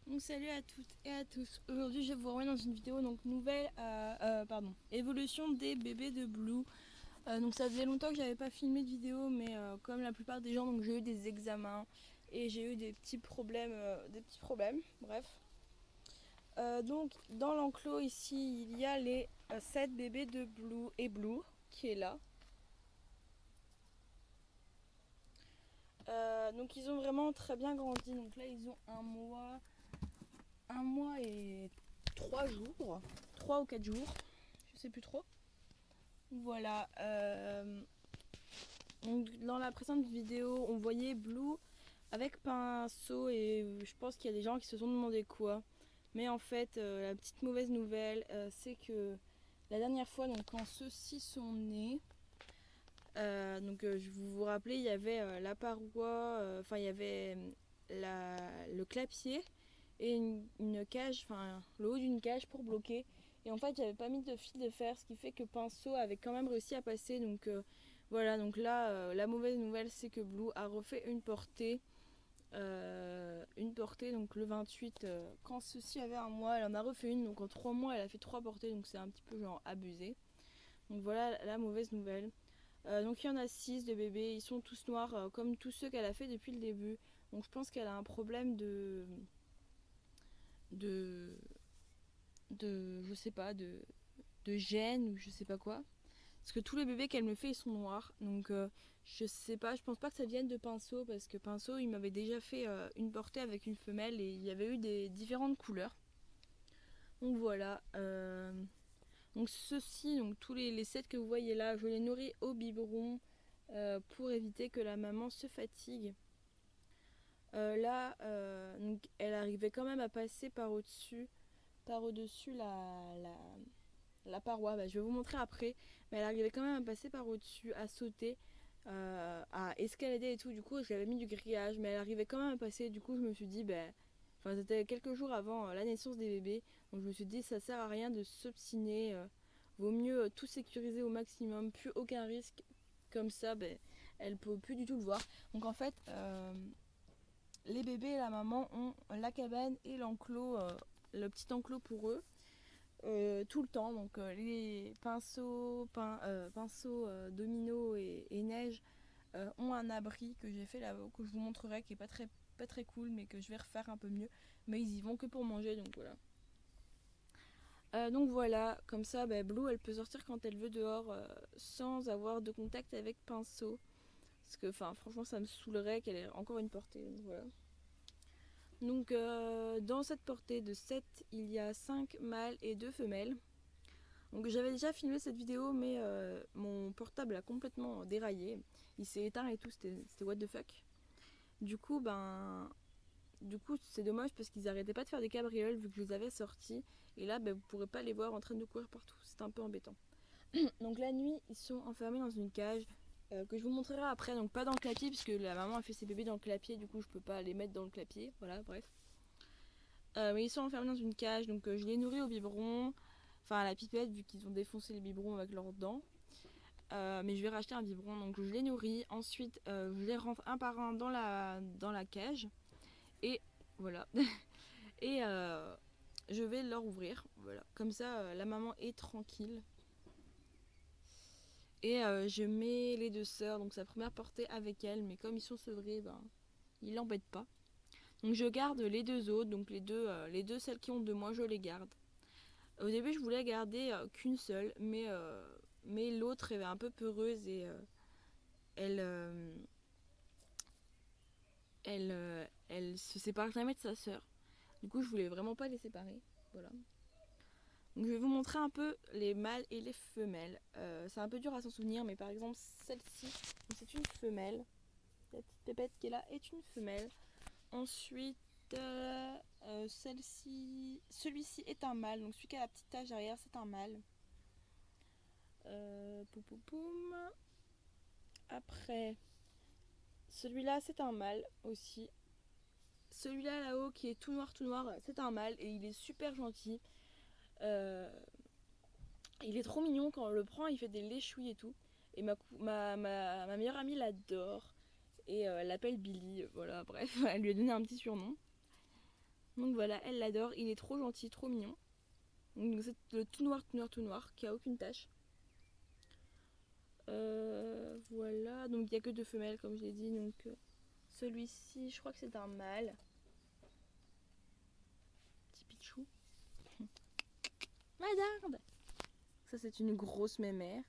Donc salut à toutes et à tous. Aujourd'hui je vous remets dans une vidéo donc nouvelle évolution des bébés de Blue. Donc ça faisait longtemps que j'avais pas filmé de vidéo, mais comme la plupart des gens, donc j'ai eu des examens et j'ai eu des petits problèmes, bref. Donc dans l'enclos ici il y a les 7 bébés de Blue et Blue qui est là. Donc ils ont vraiment très bien grandi. Donc là ils ont un mois et 3 jours, 3 ou 4 jours, je sais plus trop. Voilà. Donc dans la précédente vidéo, on voyait Blue avec pinceau et je pense qu'il y a des gens qui se sont demandé quoi. Mais en fait, la petite mauvaise nouvelle, c'est que la dernière fois, donc quand ceux-ci sont nés, je vous rappelez, il y avait la paroi, il y avait le clapier et une cage, enfin le haut d'une cage pour bloquer. Et en fait, j'avais pas mis de fil de fer, ce qui fait que Pinceau avait quand même réussi à passer. Voilà, donc là, la mauvaise nouvelle, c'est que Blue a refait une portée, donc le 28, quand ceci avait un mois, elle en a refait une, donc en 3 mois, elle a fait 3 portées, donc c'est un petit peu genre abusé. Donc voilà la mauvaise nouvelle. Donc il y en a 6 de bébés, ils sont tous noirs, comme tous ceux qu'elle a fait depuis le début. Donc je pense qu'elle a un problème de, je sais pas, de gène ou je sais pas quoi. Parce que tous les bébés qu'elle me fait, ils sont noirs. Donc je sais pas, je pense pas que ça vienne de Pinceau, parce que Pinceau, il m'avait déjà fait une portée avec une femelle et il y avait eu des différentes couleurs. Donc voilà. Donc ceux-ci, donc tous les 7 que vous voyez là, je les nourris au biberon pour éviter que la maman se fatigue. Donc, elle arrivait quand même à passer par au-dessus la paroi. Bah, je vais vous montrer après, mais elle arrivait quand même à passer par au-dessus, à sauter, à escalader et tout. Du coup, je lui avais mis du grillage, mais elle arrivait quand même à passer. Du coup, je me suis dit, c'était quelques jours avant la naissance des bébés, donc je me suis dit, ça sert à rien de s'obstiner. Vaut mieux tout sécuriser au maximum, plus aucun risque. Comme ça, elle peut plus du tout le voir. Donc en fait, les bébés et la maman ont la cabane et l'enclos, le petit enclos pour eux, tout le temps. Donc les pinceaux, domino et neige ont un abri que j'ai fait là, que je vous montrerai, qui est pas très cool, mais que je vais refaire un peu mieux. Mais ils y vont que pour manger, donc voilà. Donc voilà, comme ça, Blue, elle peut sortir quand elle veut dehors sans avoir de contact avec pinceau. Parce que, franchement, ça me saoulerait qu'elle ait encore une portée. Donc voilà. Donc dans cette portée de 7, il y a 5 mâles et 2 femelles. Donc j'avais déjà filmé cette vidéo, mais mon portable a complètement déraillé. Il s'est éteint et tout, c'était what the fuck. Du coup, c'est dommage parce qu'ils arrêtaient pas de faire des cabrioles vu que je les avais sortis. Et là, vous pourrez pas les voir en train de courir partout. C'est un peu embêtant. Donc la nuit, ils sont enfermés dans une cage que je vous montrerai après. Donc pas dans le clapier puisque la maman a fait ses bébés dans le clapier. Du coup, je peux pas les mettre dans le clapier. Voilà, bref. Mais ils sont enfermés dans une cage, donc je les nourris au biberon, enfin à la pipette vu qu'ils ont défoncé les biberons avec leurs dents. Mais je vais racheter un biberon, donc je les nourris. Ensuite, je les rentre un par un dans la cage. Et voilà. Et je vais leur ouvrir. Voilà. Comme ça, la maman est tranquille. Et je mets les 2 sœurs, donc sa première portée avec elle. Mais comme ils sont sevrés, ils l'embêtent pas. Donc je garde les 2 autres, donc les deux celles qui ont 2 mois, je les garde. Au début, je voulais garder qu'une seule, mais l'autre est un peu peureuse et elle, elle se sépare jamais de sa sœur. Du coup, je voulais vraiment pas les séparer. Voilà. Donc, je vais vous montrer un peu les mâles et les femelles. C'est un peu dur à s'en souvenir, mais par exemple, celle-ci, c'est une femelle. La petite pépette qui est là est une femelle. Ensuite, celui-ci est un mâle. Donc, celui qui a la petite tache derrière, c'est un mâle. Poum, poum, poum. Après, celui-là, c'est un mâle aussi. Celui-là là-haut qui est tout noir, c'est un mâle et il est super gentil. Euh, il est trop mignon quand on le prend, il fait des léchouilles et tout. Et ma meilleure amie l'adore et elle l'appelle Billy. Voilà, bref, elle lui a donné un petit surnom. Donc voilà, elle l'adore, il est trop gentil, trop mignon. Donc c'est le tout noir, tout noir, tout noir, qui a aucune tache. Voilà, donc il n'y a que 2 femelles comme je l'ai dit. Donc celui-ci, je crois que c'est un mâle. Petit pichou. Madame. Ça c'est une grosse mémère.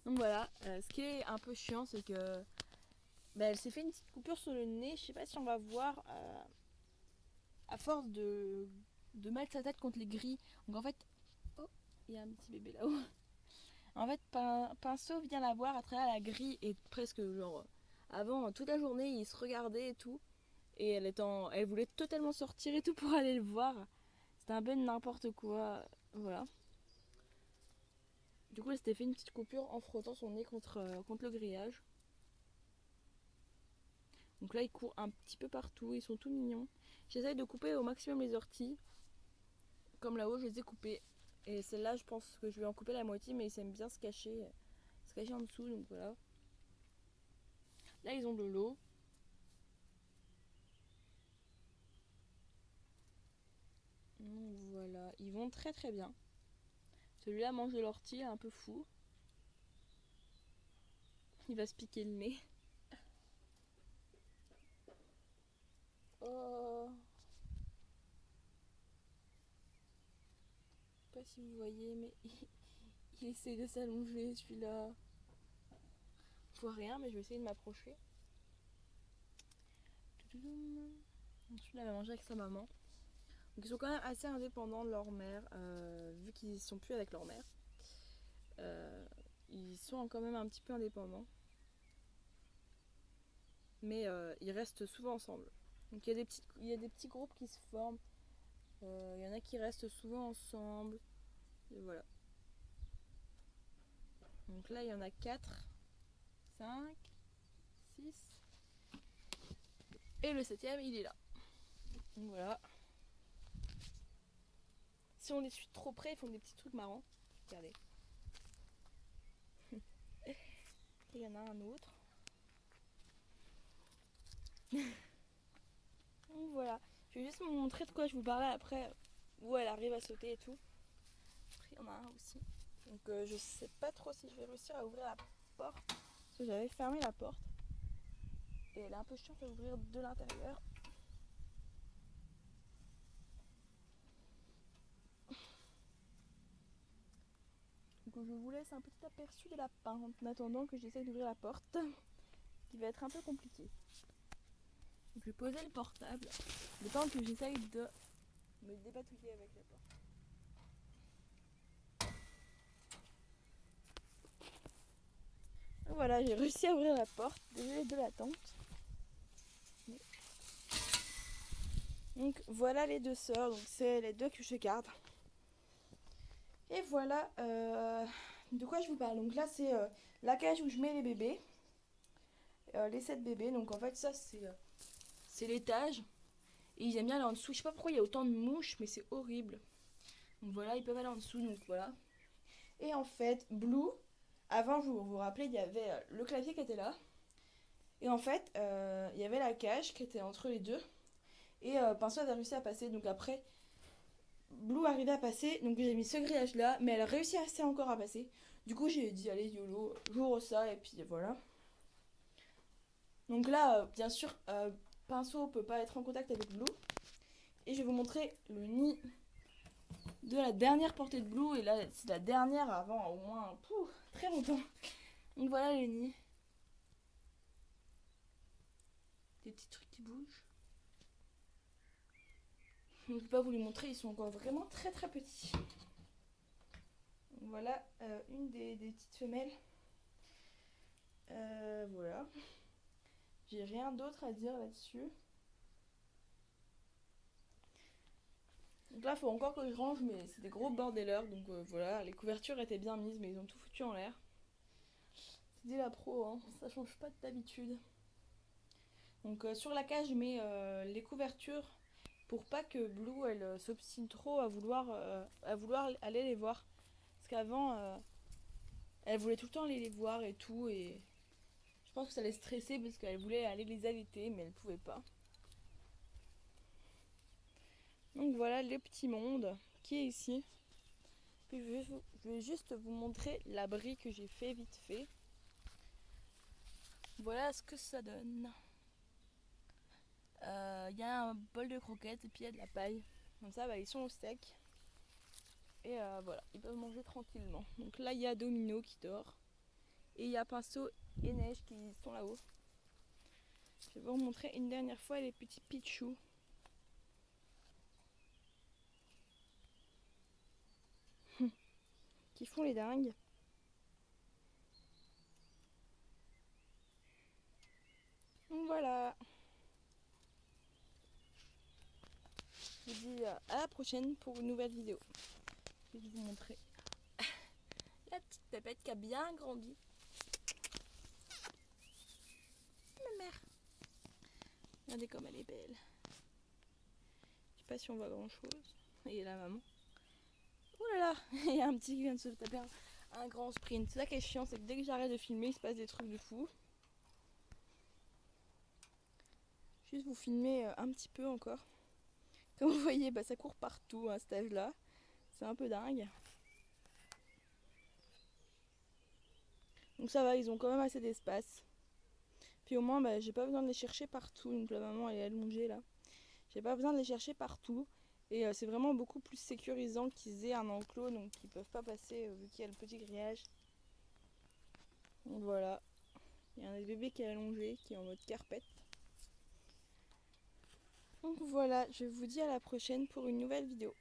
Donc voilà, ce qui est un peu chiant, c'est que elle s'est fait une petite coupure sur le nez. Je sais pas si on va voir à force de mettre sa tête contre les grilles. Donc en fait, oh, il y a un petit bébé là-haut. En fait, Pinceau vient la voir à travers la grille et presque genre avant toute la journée, il se regardait et tout. Et elle voulait totalement sortir et tout pour aller le voir. C'était un peu n'importe quoi, voilà. Du coup, elle s'était fait une petite coupure en frottant son nez contre le grillage. Donc là, ils courent un petit peu partout, ils sont tout mignons. J'essaye de couper au maximum les orties. Comme là-haut, je les ai coupées. Et celle-là, je pense que je vais en couper la moitié, mais ils aiment bien se cacher en dessous, donc voilà. Là, ils ont de l'eau. Donc voilà, ils vont très très bien. Celui-là mange de l'ortie, un peu fou. Il va se piquer le nez. Oh. Je sais pas si vous voyez, mais il essaie de s'allonger celui-là. Je vois rien, mais je vais essayer de m'approcher. Celui-là va manger avec sa maman. Donc ils sont quand même assez indépendants de leur mère, vu qu'ils sont plus avec leur mère. Ils sont quand même un petit peu indépendants. Mais ils restent souvent ensemble. Donc il y a des petits groupes qui se forment. Il y en a qui restent souvent ensemble. Et voilà. Donc là il y en a 4, 5, 6. Et le 7ème il est là. Donc voilà. Si on les suit trop près, ils font des petits trucs marrants. Regardez. Et il y en a un autre. Donc voilà. Je vais juste vous montrer de quoi je vous parlais après. Où elle arrive à sauter et tout. Après il y en a un aussi. Donc je sais pas trop si je vais réussir à ouvrir la porte. Parce que j'avais fermé la porte. Et elle est un peu chiante à ouvrir de l'intérieur. Donc je vous laisse un petit aperçu de la lapin en attendant que j'essaye d'ouvrir la porte. Qui va être un peu compliqué. Donc je vais poser le portable. Le temps que j'essaye de me dépatouiller avec la porte. Voilà, j'ai réussi à ouvrir la porte. Désolée de l'attente. Donc voilà les 2 sœurs. Donc c'est les 2 que je garde. Et voilà de quoi je vous parle. Donc là c'est la cage où je mets les bébés. Les 7 bébés. Donc en fait ça c'est l'étage. Et ils aiment bien aller en dessous. Je sais pas pourquoi il y a autant de mouches, mais c'est horrible. Donc voilà, ils peuvent aller en dessous. Donc voilà. Et en fait, Blue, avant, vous vous rappelez, il y avait le clavier qui était là. Et en fait, il y avait la cage qui était entre les deux. Et Pinceau avait réussi à passer. Donc après, Blue arrivait à passer. Donc j'ai mis ce grillage là. Mais elle a réussi encore à passer. Du coup, j'ai dit, allez, YOLO, j'ouvre ça. Et puis voilà. Donc là, bien sûr, Pinceau peut pas être en contact avec Blue. Et je vais vous montrer le nid de la dernière portée de Blue. Et là, c'est la dernière avant au moins très longtemps. Donc voilà le nid. Des petits trucs qui bougent. Je ne peux pas vous les montrer, ils sont encore vraiment très très petits. Donc voilà une des petites femelles. Voilà. J'ai rien d'autre à dire là-dessus. Donc là, il faut encore que je range, mais c'est des gros bordeleurs. Donc voilà, les couvertures étaient bien mises, mais ils ont tout foutu en l'air. C'est dit la pro, hein, ça change pas d'habitude. Donc sur la cage, je mets les couvertures pour pas que Blue elle s'obstine trop à vouloir aller les voir. Parce qu'avant, elle voulait tout le temps aller les voir et tout. Et pense que ça les stressait parce qu'elle voulait aller les allaiter, mais elle pouvait pas. Donc voilà le petit monde qui est ici. Puis je vais juste vous montrer l'abri que j'ai fait vite fait. Voilà ce que ça donne. Il y a un bol de croquettes et puis il y a de la paille. Comme ça, ils sont au sec. Et voilà, ils peuvent manger tranquillement. Donc là, il y a Domino qui dort. Et il y a Pinceau et Neige qui sont là-haut. Je vais vous remontrer une dernière fois les petits pichous. Qui font les dingues. Donc voilà. Je vous dis à la prochaine pour une nouvelle vidéo. Je vais vous montrer la petite pépette qui a bien grandi. Ma mère. Regardez comme elle est belle. Je sais pas si on voit grand chose. Et la maman. Oh là là. Il y a un petit qui vient de se taper un grand sprint. C'est ça qui est chiant, c'est que dès que j'arrête de filmer, il se passe des trucs de fou. Juste vous filmer un petit peu encore. Comme vous voyez, ça court partout à cet âge-là. C'est un peu dingue. Donc ça va, ils ont quand même assez d'espace. Puis au moins, j'ai pas besoin de les chercher partout. Donc la maman, elle est allongée là. J'ai pas besoin de les chercher partout. Et c'est vraiment beaucoup plus sécurisant qu'ils aient un enclos, donc qu'ils peuvent pas passer vu qu'il y a le petit grillage. Donc voilà. Il y a un bébé qui est allongé, qui est en mode carpette. Donc voilà, je vous dis à la prochaine pour une nouvelle vidéo.